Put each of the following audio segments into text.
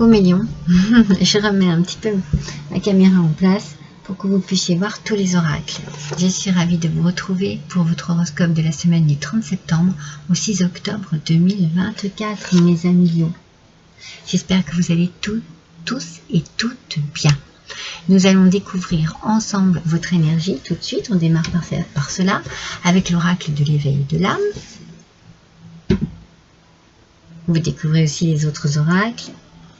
Coucou mes lions. Je remets un petit peu ma caméra en place pour que vous puissiez voir tous les oracles. Je suis ravie de vous retrouver pour votre horoscope de la semaine du 30 septembre au 6 octobre 2024, mes amis lions. J'espère que vous allez tous et toutes bien. Nous allons découvrir ensemble votre énergie tout de suite. On démarre par cela avec l'oracle de l'éveil de l'âme. Vous découvrez aussi les autres oracles.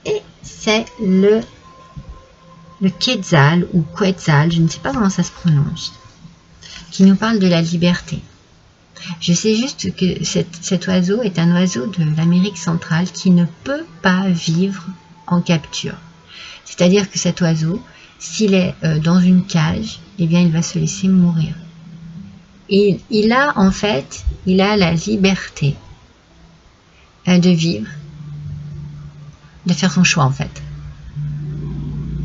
Et c'est le Quetzal ou Quetzal, je ne sais pas comment ça se prononce, qui nous parle de la liberté. Je sais juste que cet oiseau est un oiseau de l'Amérique centrale qui ne peut pas vivre en capture. C'est-à-dire que cet oiseau, s'il est dans une cage, eh bien il va se laisser mourir. Et il a la liberté de vivre, de faire son choix en fait.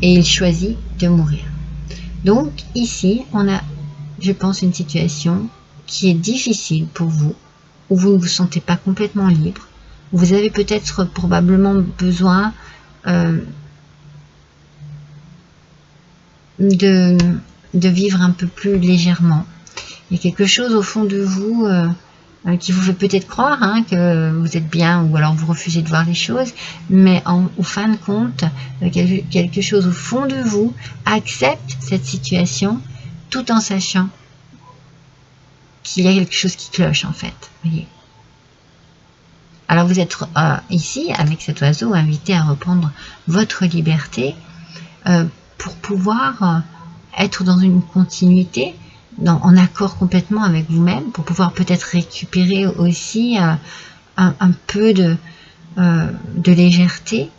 Et il choisit de mourir. Donc ici, on a, je pense, une situation qui est difficile pour vous, où vous ne vous sentez pas complètement libre, où vous avez peut-être probablement besoin de vivre un peu plus légèrement. Il y a quelque chose au fond de vous qui vous fait peut-être croire que vous êtes bien, ou alors vous refusez de voir les choses, mais au fin de compte, quelque chose au fond de vous accepte cette situation tout en sachant qu'il y a quelque chose qui cloche en fait. Voyez. Alors vous êtes ici avec cet oiseau invité à reprendre votre liberté pour pouvoir être dans une continuité, en accord complètement avec vous-même, pour pouvoir peut-être récupérer aussi un peu de légèreté.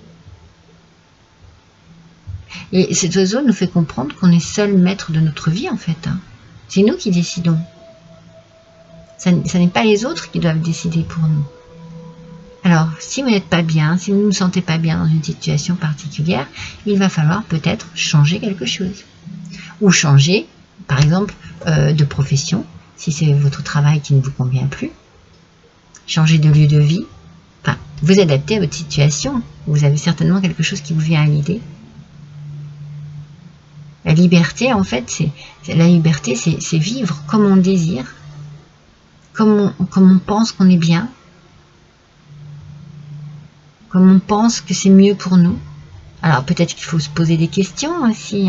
Et cet oiseau nous fait comprendre qu'on est seul maître de notre vie en fait. C'est nous qui décidons. Ça n'est pas les autres qui doivent décider pour nous. Alors, si vous n'êtes pas bien, si vous ne vous sentez pas bien dans une situation particulière, il va falloir peut-être changer quelque chose. Ou changer, par exemple, de profession, si c'est votre travail qui ne vous convient plus. Changer de lieu de vie. Enfin, vous adaptez à votre situation. Vous avez certainement quelque chose qui vous vient à l'idée. La liberté, en fait, c'est vivre comme on désire, comme on pense qu'on est bien, comme on pense que c'est mieux pour nous. Alors peut-être qu'il faut se poser des questions aussi.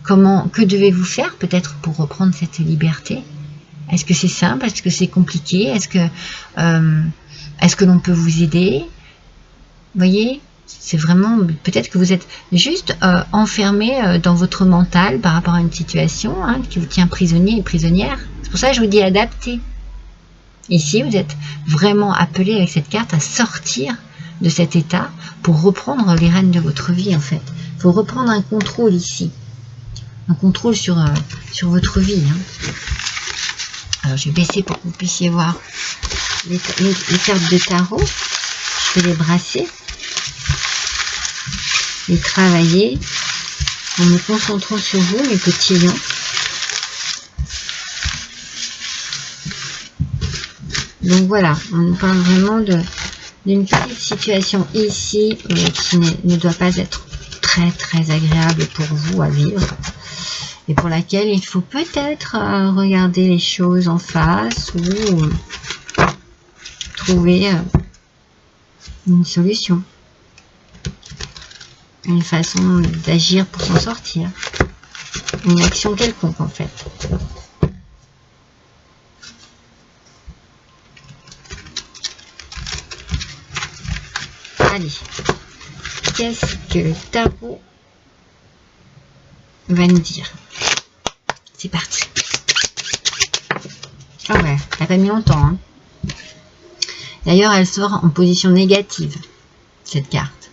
Que devez-vous faire peut-être pour reprendre cette liberté? Est-ce que c'est simple? Est-ce que c'est compliqué? Est-ce que l'on peut vous aider? Vous voyez, c'est vraiment, peut-être que vous êtes juste enfermé dans votre mental par rapport à une situation qui vous tient prisonnier et prisonnière. C'est pour ça que je vous dis adapter. Ici, vous êtes vraiment appelé avec cette carte à sortir de cet état pour reprendre les rênes de votre vie en fait. Il faut reprendre un contrôle ici. Un contrôle sur votre vie. Alors je vais baisser pour que vous puissiez voir les cartes de tarot. Je vais les brasser, les travailler en me concentrant sur vous, mes petits lions. Donc voilà, on nous parle vraiment d'une petite situation ici qui ne doit pas être très très agréable pour vous à vivre. Et pour laquelle il faut peut-être regarder les choses en face ou trouver une solution, une façon d'agir pour s'en sortir, une action quelconque en fait. Allez, qu'est-ce que le tarot va nous dire? C'est parti. Ah ouais, elle n'a pas mis longtemps. D'ailleurs, elle sort en position négative, cette carte.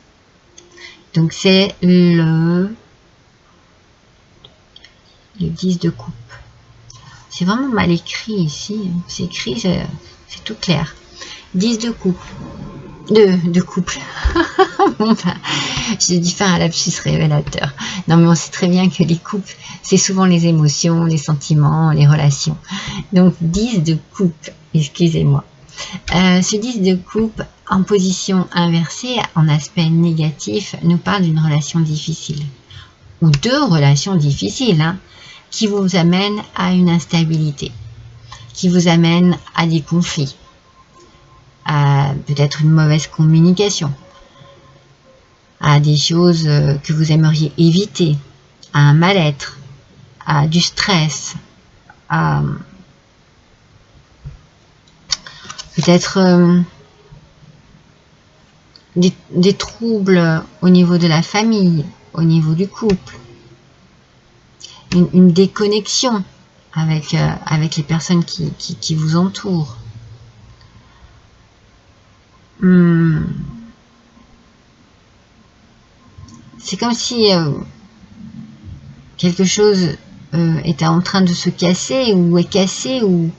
Donc c'est le 10 de coupe. C'est vraiment mal écrit ici. C'est écrit, c'est tout clair. 10 de coupe. De couple. Bon, ben, j'ai dû faire un lapsus révélateur. Non, mais on sait très bien que les couples, c'est souvent les émotions, les sentiments, les relations. Donc, 10 de couple, excusez-moi. Ce 10 de coupe en position inversée, en aspect négatif, nous parle d'une relation difficile. Ou deux relations difficiles, hein, qui vous amènent à une instabilité, qui vous amènent à des conflits, à peut-être une mauvaise communication, à des choses que vous aimeriez éviter, à un mal-être, à du stress, à peut-être des troubles au niveau de la famille, au niveau du couple, une déconnexion avec les personnes qui vous entourent. C'est comme si quelque chose était en train de se casser ou est cassé, ou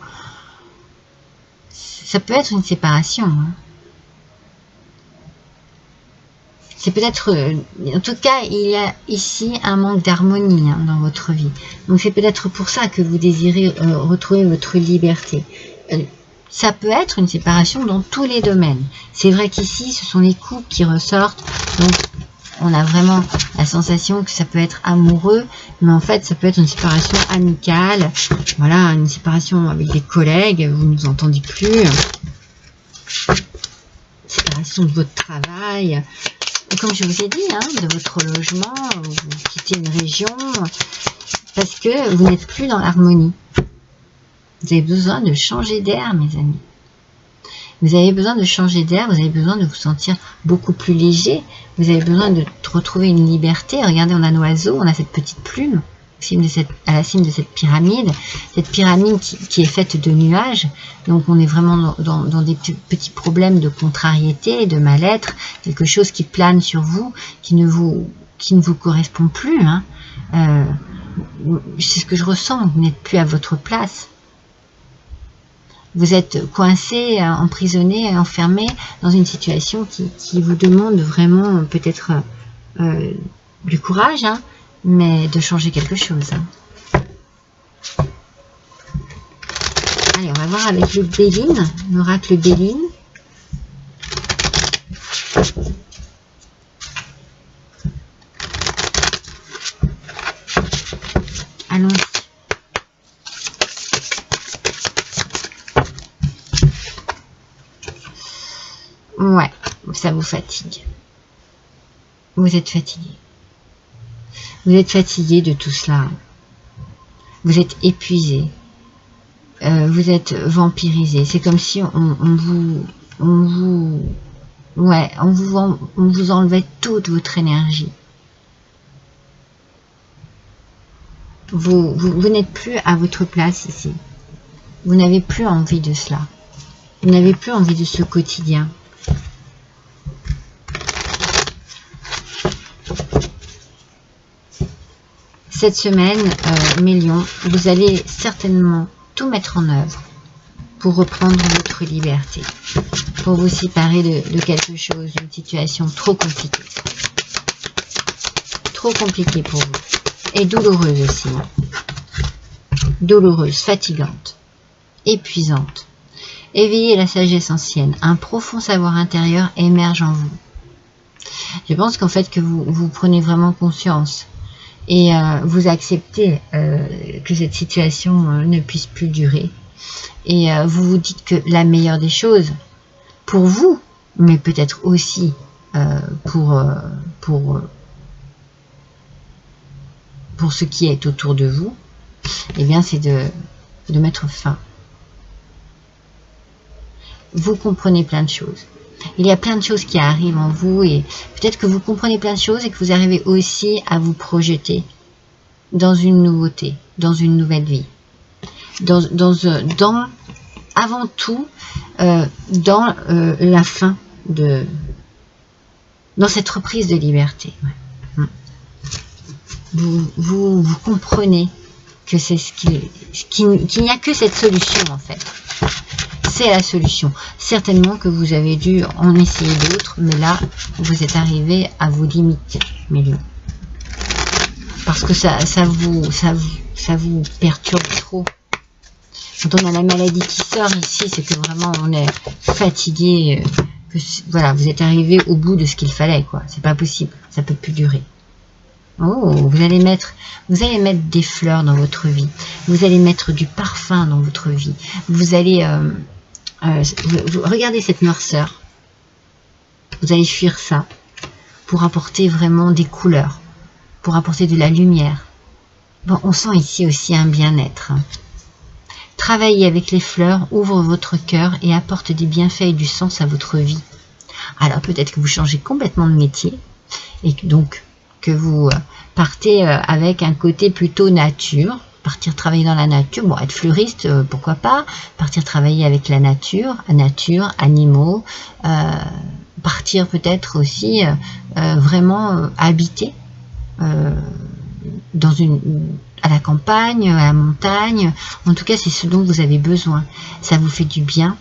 ça peut être une séparation. Hein. C'est peut-être, en tout cas, il y a ici un manque d'harmonie, hein, dans votre vie. Donc c'est peut-être pour ça que vous désirez retrouver votre liberté. Ça peut être une séparation dans tous les domaines. C'est vrai qu'ici, ce sont les couples qui ressortent. Donc on a vraiment la sensation que ça peut être amoureux, mais en fait, ça peut être une séparation amicale. Voilà, une séparation avec des collègues, vous ne vous entendez plus. Séparation de votre travail. Comme je vous ai dit, hein, de votre logement, vous quittez une région parce que vous n'êtes plus dans l'harmonie. Vous avez besoin de changer d'air, mes amis. Vous avez besoin de changer d'air, vous avez besoin de vous sentir beaucoup plus léger, vous avez besoin de retrouver une liberté. Regardez, on a un oiseau, on a cette petite plume à la cime de cette pyramide qui est faite de nuages. Donc on est vraiment dans des petits problèmes de contrariété, de mal-être, quelque chose qui plane sur vous, qui ne vous correspond plus. Hein. C'est ce que je ressens, vous n'êtes plus à votre place. Vous êtes coincé, emprisonné, enfermé dans une situation qui vous demande vraiment peut-être du courage, hein, mais de changer quelque chose. Hein. Allez, on va voir avec le Béline, l'oracle Béline. Allons-y. Ouais, ça vous fatigue. Vous êtes fatigué. Vous êtes fatigué de tout cela. Vous êtes épuisé. Vous êtes vampirisé. C'est comme si on vous enlevait toute votre énergie. Vous n'êtes plus à votre place ici. Vous n'avez plus envie de cela. Vous n'avez plus envie de ce quotidien. Cette semaine, mes lions, vous allez certainement tout mettre en œuvre pour reprendre votre liberté, pour vous séparer de quelque chose, d'une situation trop compliquée. Trop compliquée pour vous. Et douloureuse aussi. Douloureuse, fatigante, épuisante. Éveillez la sagesse ancienne. Un profond savoir intérieur émerge en vous. Je pense qu'en fait que vous prenez vraiment conscience et vous acceptez que cette situation ne puisse plus durer. Et vous vous dites que la meilleure des choses, pour vous, mais peut-être aussi pour ce qui est autour de vous, eh bien c'est de mettre fin. Vous comprenez plein de choses. Il y a plein de choses qui arrivent en vous et peut-être que vous comprenez plein de choses et que vous arrivez aussi à vous projeter dans une nouveauté, dans une nouvelle vie. Avant tout, dans la fin dans cette reprise de liberté. Ouais. Vous comprenez que c'est qu'il n'y a que cette solution en fait. C'est la solution. Certainement que vous avez dû en essayer d'autres, mais là, vous êtes arrivé à vos limites, mes lions. Parce que ça vous perturbe trop. Quand on a la maladie qui sort ici, c'est que vraiment on est fatigué, que voilà, vous êtes arrivé au bout de ce qu'il fallait, quoi. C'est pas possible, ça peut plus durer. Oh, vous allez mettre des fleurs dans votre vie. Vous allez mettre du parfum dans votre vie. Vous allez regardez cette noirceur. Vous allez fuir ça pour apporter vraiment des couleurs, pour apporter de la lumière. Bon, on sent ici aussi un bien-être. Travaillez avec les fleurs, ouvre votre cœur et apporte des bienfaits et du sens à votre vie. Alors peut-être que vous changez complètement de métier et donc que vous partez avec un côté plutôt nature, partir travailler dans la nature, bon, être fleuriste, pourquoi pas, partir travailler avec la nature, animaux, partir peut-être aussi vraiment habiter à la campagne, à la montagne. En tout cas, c'est ce dont vous avez besoin. Ça vous fait du bien,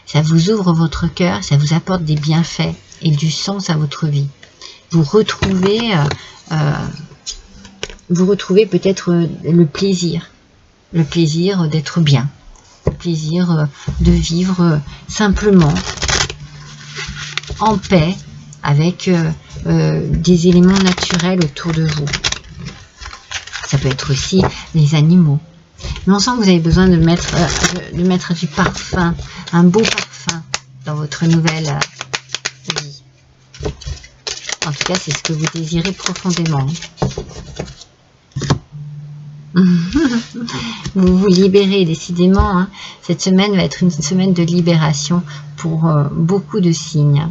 ça vous ouvre votre cœur, ça vous apporte des bienfaits et du sens à votre vie. Vous retrouvez peut-être le plaisir d'être bien, le plaisir de vivre simplement en paix avec des éléments naturels autour de vous. Ça peut être aussi les animaux. Mais on sent que vous avez besoin de mettre du parfum, un beau parfum dans votre nouvelle vie. En tout cas, c'est ce que vous désirez profondément. Vous vous libérez décidément. Hein. Cette semaine va être une semaine de libération pour beaucoup de signes.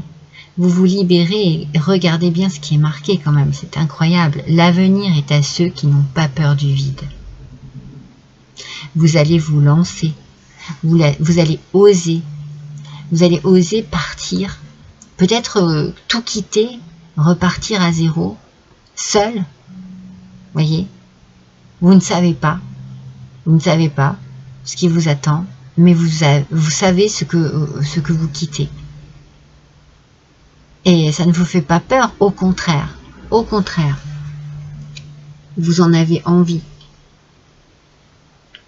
Vous vous libérez et regardez bien ce qui est marqué quand même. C'est incroyable. L'avenir est à ceux qui n'ont pas peur du vide. Vous allez vous lancer. Vous allez oser. Vous allez oser partir. Peut-être tout quitter, repartir à zéro, seul. Voyez, vous ne savez pas. Vous ne savez pas ce qui vous attend, mais vous savez ce que vous quittez. Et ça ne vous fait pas peur, au contraire. Au contraire, vous en avez envie.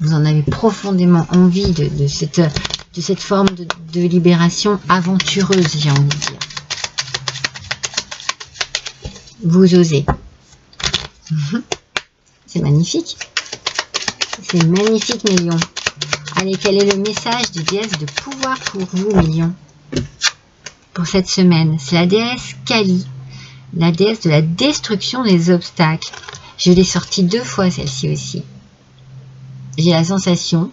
Vous en avez profondément envie de cette forme de libération aventureuse, j'ai envie de dire. Vous osez. C'est magnifique. C'est magnifique, mes lions. Allez, quel est le message de déesse de pouvoir pour vous, mes lions, pour cette semaine? C'est la déesse Kali, la déesse de la destruction des obstacles. Je l'ai sortie 2 fois, celle-ci aussi. J'ai la sensation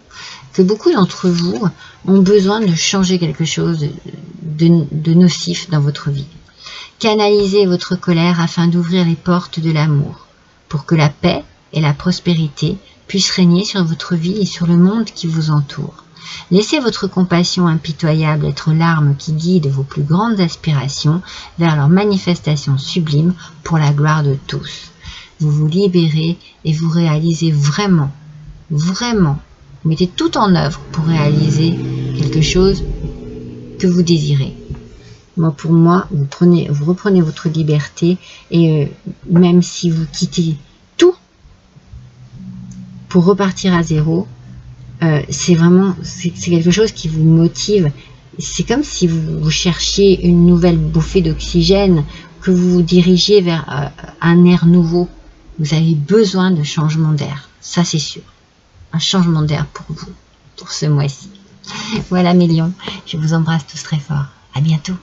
que beaucoup d'entre vous ont besoin de changer quelque chose de nocif dans votre vie. Canalisez votre colère afin d'ouvrir les portes de l'amour, pour que la paix et la prospérité puissent régner sur votre vie et sur le monde qui vous entoure. Laissez votre compassion impitoyable être l'arme qui guide vos plus grandes aspirations vers leur manifestation sublime pour la gloire de tous. Vous vous libérez et vous réalisez vraiment, vous mettez tout en œuvre pour réaliser quelque chose que vous désirez. Pour moi, vous reprenez votre liberté et même si vous quittez tout pour repartir à zéro, c'est quelque chose qui vous motive. C'est comme si vous cherchiez une nouvelle bouffée d'oxygène, que vous vous dirigiez vers un air nouveau. Vous avez besoin de changement d'air, ça c'est sûr. Un changement d'air pour vous, pour ce mois-ci. Voilà mes lions, je vous embrasse tous très fort. À bientôt.